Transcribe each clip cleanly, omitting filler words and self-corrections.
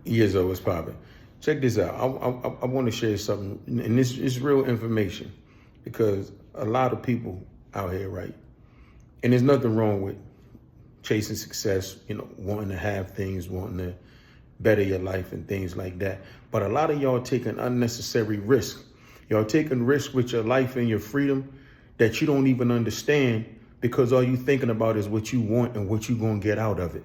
Years old, what's popping? Check this out. I want to share something, and this is real information, because a lot of people out here, right? And there's nothing wrong with chasing success, wanting to have things, wanting to better your life and things like that. But a lot of y'all taking unnecessary risk. Y'all taking risks with your life and your freedom that you don't even understand, because all you thinking about is what you want and what you gonna get out of it.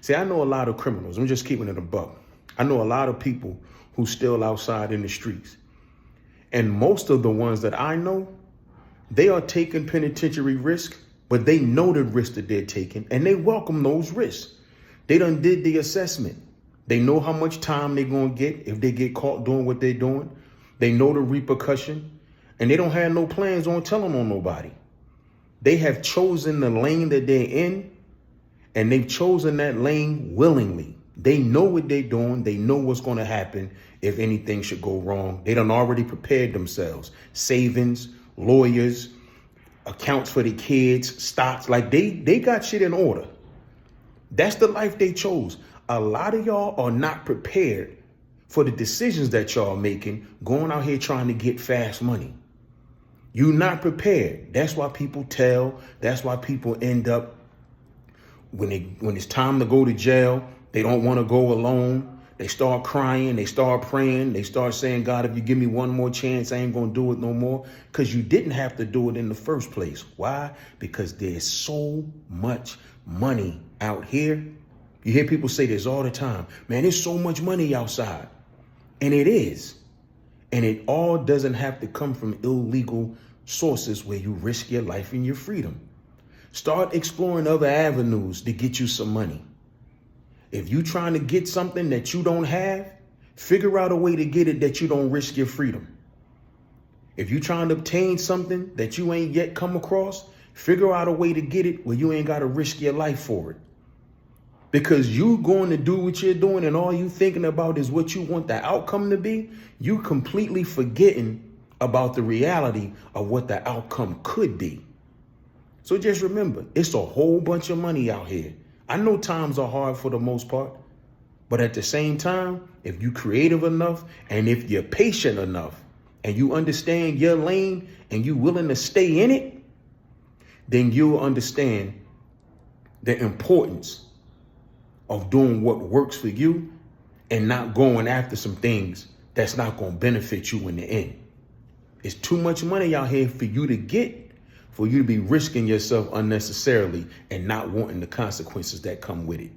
See, I know a lot of criminals. I'm just keeping it a buck. I know a lot of people who still outside in the streets. And most of the ones that I know, they are taking penitentiary risk, but they know the risk that they're taking and they welcome those risks. They done did the assessment. They know how much time they're going to get if they get caught doing what they're doing. They know the repercussion, and they don't have no plans on telling on nobody. They have chosen the lane that they're in, and they've chosen that lane willingly. They know what they're doing. They know what's going to happen if anything should go wrong. They done already prepared themselves. Savings, lawyers, accounts for the kids, stocks. Like they got shit in order. That's the life they chose. A lot of y'all are not prepared for the decisions that y'all making, going out here trying to get fast money. You're not prepared. That's why people tell. That's why people end up, when it's time to go to jail, they don't want to go alone. They start crying. They start praying. They start saying, God, if you give me one more chance, I ain't going to do it no more. Because you didn't have to do it in the first place. Why? Because there's so much money out here. You hear people say this all the time. Man, there's so much money outside. And it is. And it all doesn't have to come from illegal sources where you risk your life and your freedom. Start exploring other avenues to get you some money. If you're trying to get something that you don't have, figure out a way to get it that you don't risk your freedom. If you're trying to obtain something that you ain't yet come across, figure out a way to get it where you ain't got to risk your life for it. Because you going to do what you're doing and all you thinking about is what you want the outcome to be, you completely forgetting about the reality of what the outcome could be. So just remember, it's a whole bunch of money out here. I know times are hard for the most part, but at the same time, if you're creative enough and if you're patient enough and you understand your lane and you're willing to stay in it, then you'll understand the importance of doing what works for you and not going after some things that's not going to benefit you in the end. It's too much money out here for you to get, for you to be risking yourself unnecessarily and not wanting the consequences that come with it.